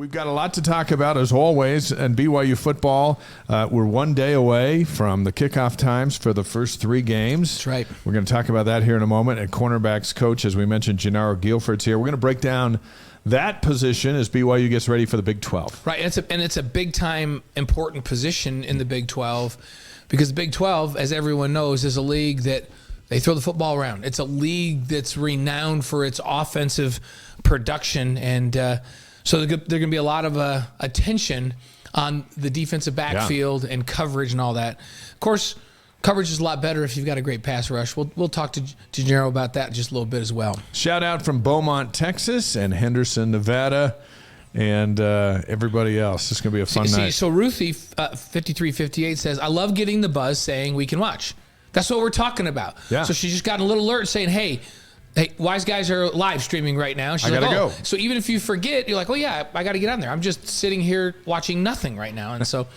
We've got a lot to talk about, as always, and BYU football. We're 1 day away from the kickoff times for the first 3 games. That's right. We're going to talk about that here in a moment. And cornerbacks coach, as we mentioned, Gennaro Guilford's here. We're going to break down that position as BYU gets ready for the Big 12. Right, and it's a big-time important position in the Big 12 because the Big 12, as everyone knows, is a league that they throw the football around. It's a league that's renowned for its offensive production, and so there's going to be a lot of attention on the defensive backfield and coverage and all that. Of course, coverage is a lot better if you've got a great pass rush. We'll talk to Gennaro about that in just a little bit as well. Shout out from Beaumont, Texas, and Henderson, Nevada, and everybody else. It's going to be a fun night. So Ruthie, 5358 says, I love getting the buzz saying we can watch. That's what we're talking about. Yeah. So she just got a little alert saying, hey, Wise Guys are live streaming right now. She's I got to go. So even if you forget, you're like, oh, yeah, I got to get on there. I'm just sitting here watching nothing right now. And so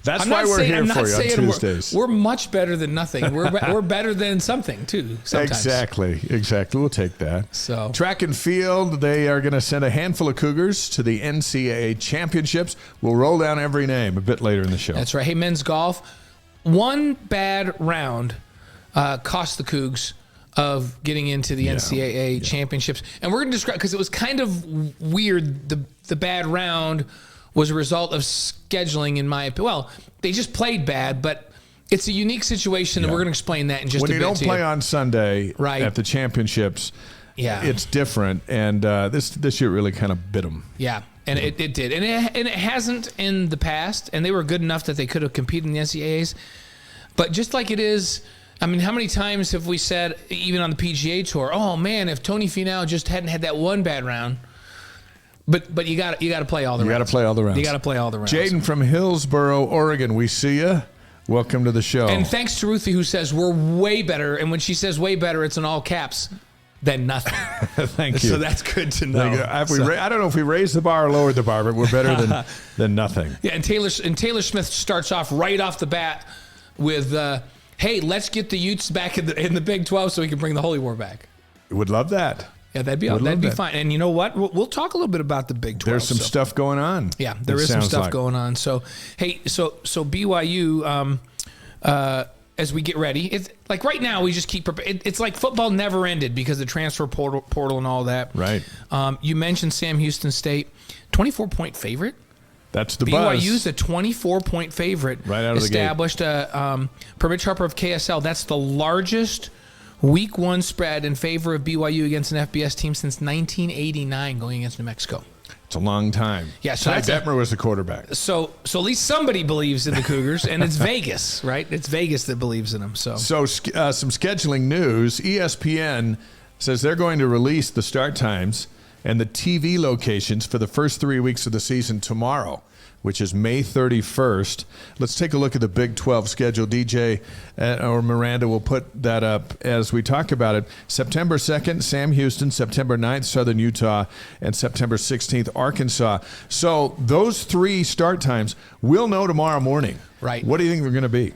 that's why we're here for you on Tuesdays. We're much better than nothing. We're better than something, too, sometimes. Exactly. We'll take that. So track and field, they are going to send a handful of Cougars to the NCAA championships. We'll roll down every name a bit later in the show. That's right. Hey, men's golf, one bad round cost the Cougs of getting into the NCAA championships. And we're going to describe, because it was kind of weird, the bad round was a result of scheduling, in my opinion. Well, they just played bad, but it's a unique situation, and we're going to explain that in just a bit. When you don't play on Sunday at the championships, yeah, it's different, and this year really kind of bit them. Yeah, and it did. And it hasn't in the past, and they were good enough that they could have competed in the NCAAs. But just like it is, I mean, how many times have we said, even on the PGA Tour, oh, man, if Tony Finau just hadn't had that one bad round. But you got to play all the rounds. You got to play all the rounds. You got to play all the rounds. Jaden from Hillsboro, Oregon, we see you. Welcome to the show. And thanks to Ruthie, who says we're way better. And when she says way better, it's in all caps. Than nothing. Thank you. So that's good to know. I don't know if we raised the bar or lowered the bar, but we're better than nothing. Yeah, and Taylor Smith starts off right off the bat with, hey, let's get the Utes back in the Big 12 so we can bring the Holy War back. Would love that. Yeah, that'd be fine. And you know what? We'll talk a little bit about the Big 12. There's some stuff going on. Yeah, there is some stuff going on. So, hey, so BYU, as we get ready, it's like right now we just keep preparing. It's like football never ended because of the transfer portal and all that. Right. You mentioned Sam Houston State, 24-point favorite. That's the buzz. BYU's a 24-point favorite. Right out of the gate. Established per Mitch Harper of KSL. That's the largest Week 1 spread in favor of BYU against an FBS team since 1989, going against New Mexico. It's a long time. Yeah, so Ty Detmer was the quarterback. So at least somebody believes in the Cougars, and it's Vegas, right? It's Vegas that believes in them. So some scheduling news. ESPN says they're going to release the start times and the TV locations for the first 3 weeks of the season tomorrow, which is May 31st. Let's take a look at the Big 12 schedule. DJ or Miranda will put that up as we talk about it. September 2nd, Sam Houston. September 9th, Southern Utah. And September 16th, Arkansas. So those 3 start times we'll know tomorrow morning. Right. What do you think they're going to be?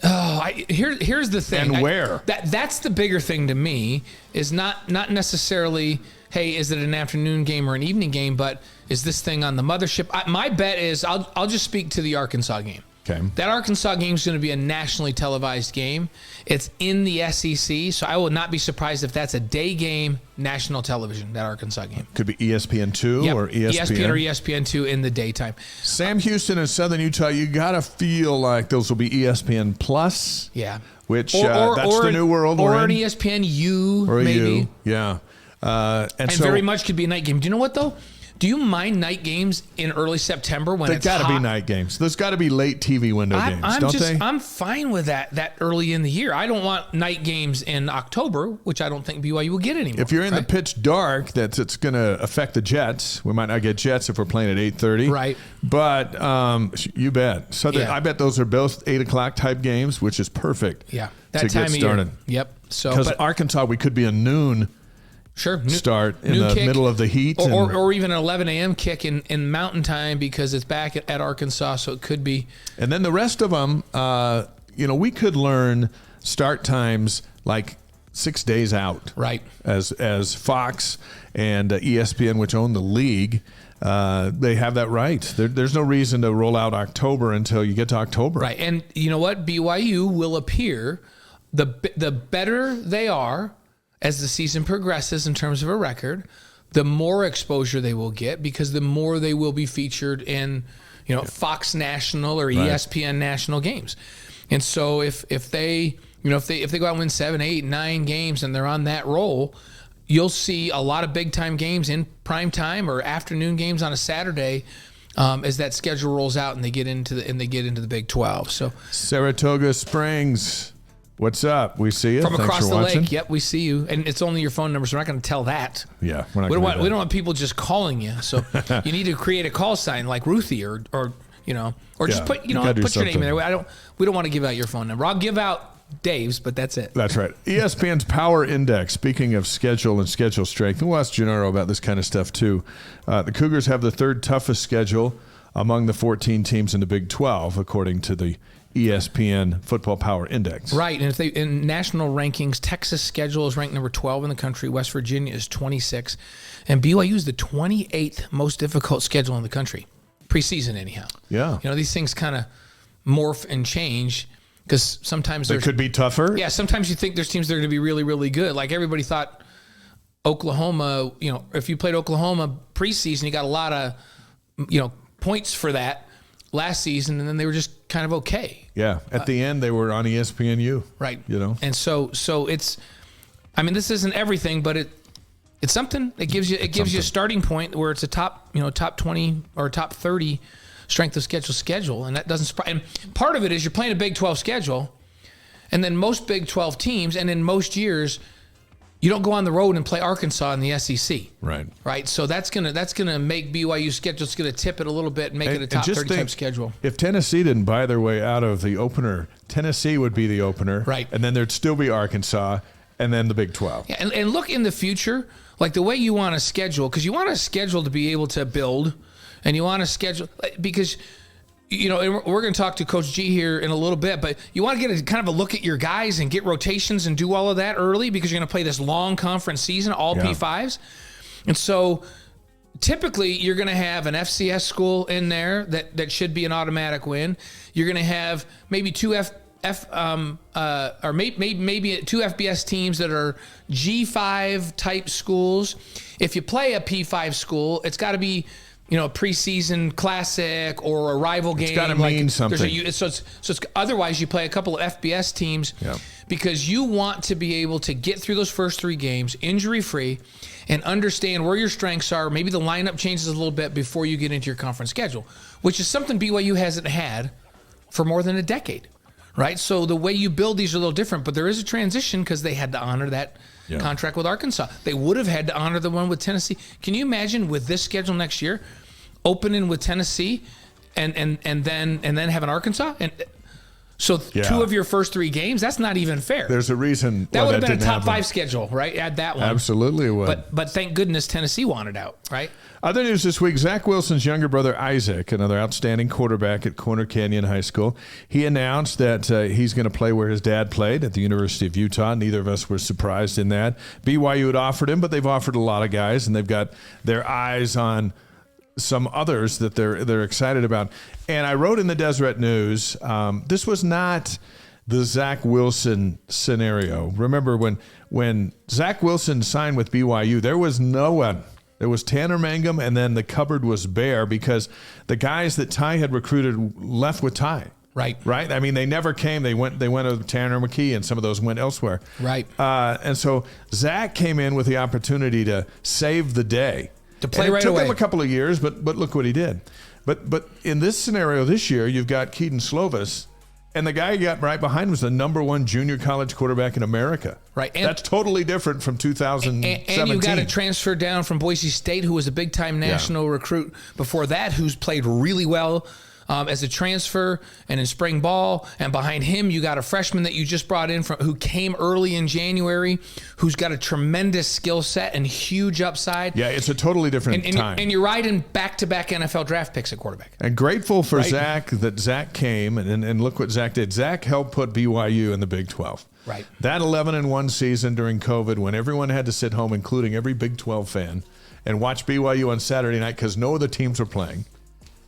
Oh, here's the thing. And where? That's the bigger thing to me is not necessarily, hey, is it an afternoon game or an evening game, but is this thing on the mothership? My bet is I'll just speak to the Arkansas game. Okay. That Arkansas game is going to be a nationally televised game. It's in the SEC, so I will not be surprised if that's a day game, national television, that Arkansas game. Could be ESPN2 or ESPN. ESPN or ESPN2 in the daytime. Sam Houston and Southern Utah, you got to feel like those will be ESPN Plus. Yeah. Which that's the new world we're in. Or an ESPN-U, or maybe. U, yeah. And so, very much could be a night game. Do you know what, though? Do you mind night games in early September when it's hot? They've got to be night games. There's got to be late TV window games, don't they? I'm fine with that early in the year. I don't want night games in October, which I don't think BYU will get anymore. If you're in the pitch dark, it's going to affect the Jets. We might not get Jets if we're playing at 8:30. Right. But you bet. So I bet those are both 8 o'clock type games, which is perfect. Yeah. That to time get started. Of year. Yep. So because Arkansas, we could be a noon. Sure. Start in the middle of the heat. Or even an 11 a.m. kick in Mountain Time because it's back at Arkansas, so it could be. And then the rest of them, we could learn start times like 6 days out. Right. As Fox and ESPN, which own the league, they have that right. There's no reason to roll out October until you get to October. Right. And you know what? BYU will appear, the better they are as the season progresses in terms of a record, the more exposure they will get because the more they will be featured in, Fox National or ESPN national games. And so if they go out and win 7, 8, 9 games and they're on that roll, you'll see a lot of big time games in prime time or afternoon games on a Saturday as that schedule rolls out and they get into the Big 12. So Saratoga Springs, what's up? We see you from Thanks across for the watching. lake. Yep, we see you, and it's only your phone number, so we're not going to tell that. Yeah, we don't want people just calling you. So you need to create a call sign like Ruthie or just put your name in there. We don't want to give out your phone number. I'll give out Dave's, but that's it. That's right. ESPN's Power Index, speaking of schedule and schedule strength, and we'll ask Gennaro about this kind of stuff too. The Cougars have the third toughest schedule among the 14 teams in the Big 12, according to the ESPN Football Power Index. Right, and in national rankings, Texas' schedule is ranked number 12 in the country. West Virginia is 26, and BYU is the 28th most difficult schedule in the country, preseason anyhow. Yeah. These things kind of morph and change because sometimes they could be tougher. Yeah, sometimes you think there's teams that are going to be really, really good. Like everybody thought Oklahoma, if you played Oklahoma preseason, you got a lot of, points for that last season, and then they were just kind of okay. Yeah, at the end they were on ESPNU. Right. And so it's, this isn't everything, but it's something. It gives you a starting point where it's a top 20 or top 30 strength of schedule, and that doesn't surprise. And part of it is you're playing a Big 12 schedule, and then most Big 12 teams, and in most years, you don't go on the road and play Arkansas in the SEC. Right. Right. So that's gonna make BYU's schedule. It's gonna tip it a little bit and make it a top 30 type schedule. If Tennessee didn't buy their way out of the opener, Tennessee would be the opener. Right. And then there'd still be Arkansas, and then the Big 12. Yeah, and look in the future, like the way you want to schedule, because you want a schedule to be able to build, and you want to schedule because. And we're going to talk to Coach G here in a little bit, but you want to get kind of a look at your guys and get rotations and do all of that early because you're going to play this long conference season, all P5s. And so typically you're going to have an FCS school in there that should be an automatic win. You're going to have maybe two maybe two FBS teams that are G5 type schools. If you play a P5 school, it's got to be a preseason classic or a rival game. It's got to mean something. So it's otherwise you play a couple of FBS teams because you want to be able to get through those first 3 games injury-free and understand where your strengths are. Maybe the lineup changes a little bit before you get into your conference schedule, which is something BYU hasn't had for more than a decade, right? So the way you build these are a little different, but there is a transition because they had to honor that contract with Arkansas. They would have had to honor the one with Tennessee. Can you imagine with this schedule next year, opening with Tennessee and then having Arkansas? And so 2 of your first 3 games, that's not even fair. There's a reason that would have been a top 5 schedule, right? Add that one. Absolutely would. But thank goodness Tennessee wanted out, right? Other news this week, Zach Wilson's younger brother Isaac, another outstanding quarterback at Corner Canyon High School, he announced that he's going to play where his dad played at the University of Utah. Neither of us were surprised in that. BYU had offered him, but they've offered a lot of guys, and they've got their eyes on some others that they're excited about. And I wrote in the Deseret News, this was not the Zach Wilson scenario. Remember when Zach Wilson signed with BYU, there was no one. There was Tanner Mangum, and then the cupboard was bare because the guys that Ty had recruited left with Ty. Right. They never came. They went to Tanner McKee, and some of those went elsewhere. Right. And so Zach came in with the opportunity to save the day. To play and right it took away. him a couple of years, but look what he did. But in this scenario this year, you've got Keaton Slovis, and the guy you got right behind was the number 1 junior college quarterback in America. Right. And that's totally different from 2017. And you got a transfer down from Boise State who was a big-time national recruit before that, who's played really well as a transfer and in spring ball. And behind him, you got a freshman that you just brought in who came early in January, who's got a tremendous skill set and huge upside. Yeah, it's a totally different time. And you're riding back-to-back NFL draft picks at quarterback. And grateful for Zach that Zach came, and look what Zach did. Zach helped put BYU in the Big 12. Right. That 11-1 season during COVID when everyone had to sit home, including every Big 12 fan, and watch BYU on Saturday night because no other teams were playing.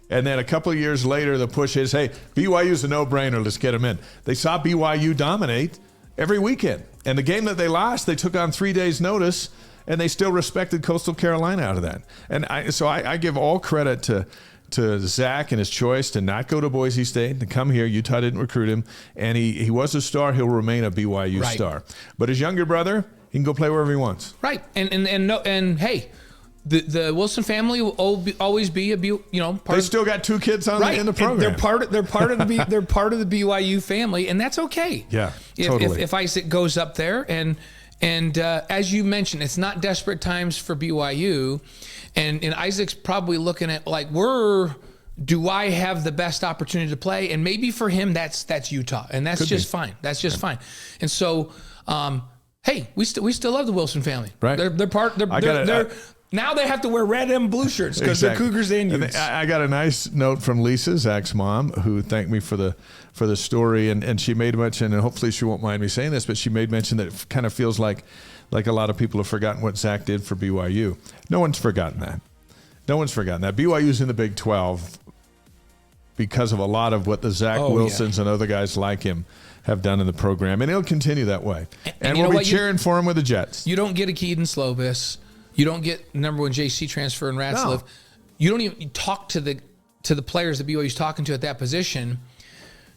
And then a couple of years later, the push is, hey, BYU's a no-brainer. Let's get them in. They saw BYU dominate every weekend. And the game that they lost, they took on 3 days' notice, and they still respected Coastal Carolina out of that. And I give all credit to Zach and his choice to not go to Boise State, to come here. Utah didn't recruit him. And he was a star. He'll remain a BYU star. But his younger brother, he can go play wherever he wants. Right. And hey, the Wilson family will always be a part. They still got 2 kids in the program. They're part of the BYU family, and that's okay. Yeah, totally. If Isaac goes up there, and as you mentioned, it's not desperate times for BYU, and Isaac's probably looking at like, do I have the best opportunity to play? And maybe for him that's Utah, and that's just fine. That's just fine. And so, hey, we still love the Wilson family. Right. They're part. They're now they have to wear red and blue shirts because they're Cougars and Utes. I got a nice note from Lisa, Zach's mom, who thanked me for the story, and she made mention, and hopefully she won't mind me saying this, but she made mention that it kind of feels like a lot of people have forgotten what Zach did for BYU. No one's forgotten that. No one's forgotten that. BYU's in the Big 12 because of a lot of what the Zach Wilsons and other guys like him have done in the program, and it'll continue that way. And we'll be cheering for him with the Jets. You don't get a Keaton Slovis. You don't get number 1 JC transfer in Ratzliff. No. You don't even talk to the players that BYU's talking to at that position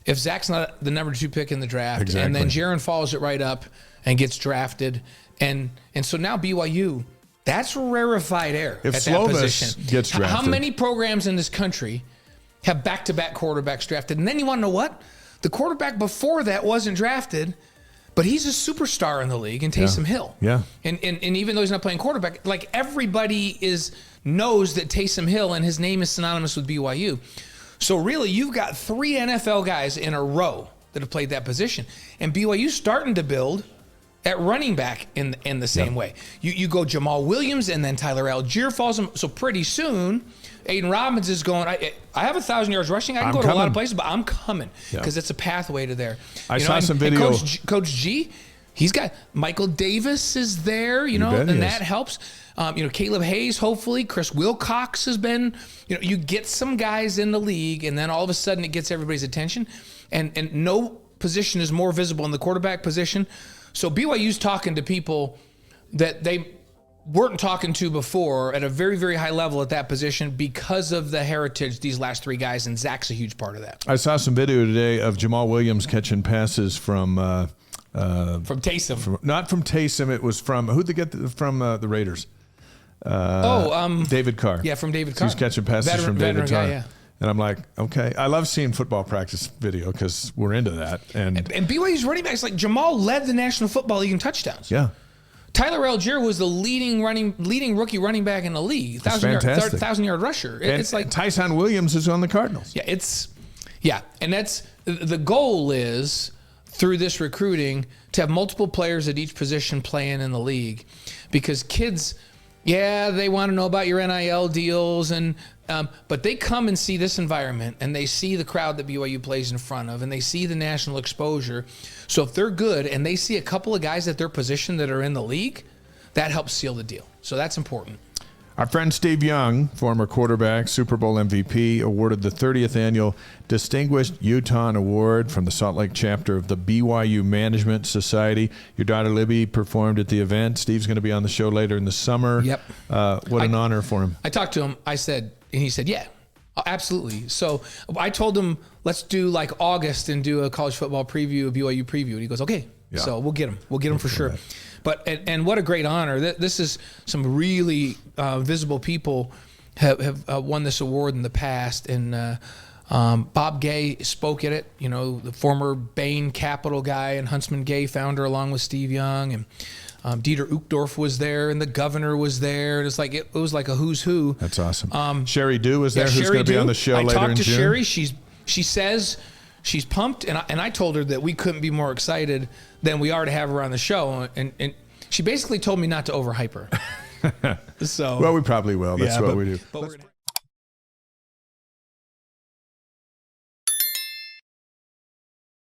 if Zach's not the number 2 pick in the draft. Exactly. And then Jaron follows it right up and gets drafted. And so now BYU, that's rarefied air if at Slovis that position. Gets drafted. How many programs in this country have back-to-back quarterbacks drafted? And then you want to know what? The quarterback before that wasn't drafted, but he's a superstar in the league in Taysom Hill. Yeah. And even though he's not playing quarterback, like everybody knows that Taysom Hill and his name is synonymous with BYU. So really, you've got 3 NFL guys in a row that have played that position. And BYU's starting to build at running back in the same way. You go Jamal Williams and then Tyler Algier falls him. So pretty soon, Aiden Robbins is going, I have 1,000 yards rushing. I can go to a lot of places, but I'm coming because it's a pathway to there. I saw some video. And Coach G, he's got Michael Davis is there, and that helps. Caleb Hayes, hopefully. Chris Wilcox has been, you get some guys in the league, and then all of a sudden it gets everybody's attention. And no position is more visible in the quarterback position. So BYU's talking to people that they weren't talking to before at a very, very high level at that position because of the heritage these last 3 guys, and Zach's a huge part of that. I saw some video today of Jamal Williams catching passes from Taysom. Not from Taysom. It was from who'd they get from the Raiders? David Carr. Yeah, from David Carr. He's catching passes from David Carr. Guy, yeah. And I'm like, okay. I love seeing football practice video because we're into that. And BYU's running backs, like Jamal led the National Football League in touchdowns. Yeah. Tyler Algier was the leading rookie running back in the league. 1,000-yard rusher. It's like Tyson Williams is on the Cardinals. Yeah, and that's the goal is through this recruiting to have multiple players at each position playing in the league, because kids, they want to know about your NIL deals but they come and see this environment and they see the crowd that BYU plays in front of and they see the national exposure. So if they're good and they see a couple of guys at their position that are in the league, that helps seal the deal. So that's important. Our friend Steve Young, former quarterback, Super Bowl MVP, awarded the 30th Annual Distinguished Utah Award from the Salt Lake chapter of the BYU Management Society. Your daughter Libby performed at the event. Steve's going to be on the show later in the summer. Yep. What an honor for him. I talked to him. And he said, yeah, absolutely. So I told him, let's do like August and do a college football preview, a BYU preview. And he goes, okay. Yeah. So we'll get him. We'll get him for sure. That. But and what a great honor. This is some really visible people have won this award in the past. And Bob Gay spoke at it, the former Bain Capital guy and Huntsman Gay founder, along with Steve Young. And Dieter Uchtdorf was there, and the governor was there. And it was like a who's who. That's awesome. Sherry Dew was there, who's going to be on the show later in June. I talked to Sherry. She says she's pumped, and I told her that we couldn't be more excited than we are to have her on the show. And she basically told me not to overhype her. Well, we probably will. That's what we do. But we're gonna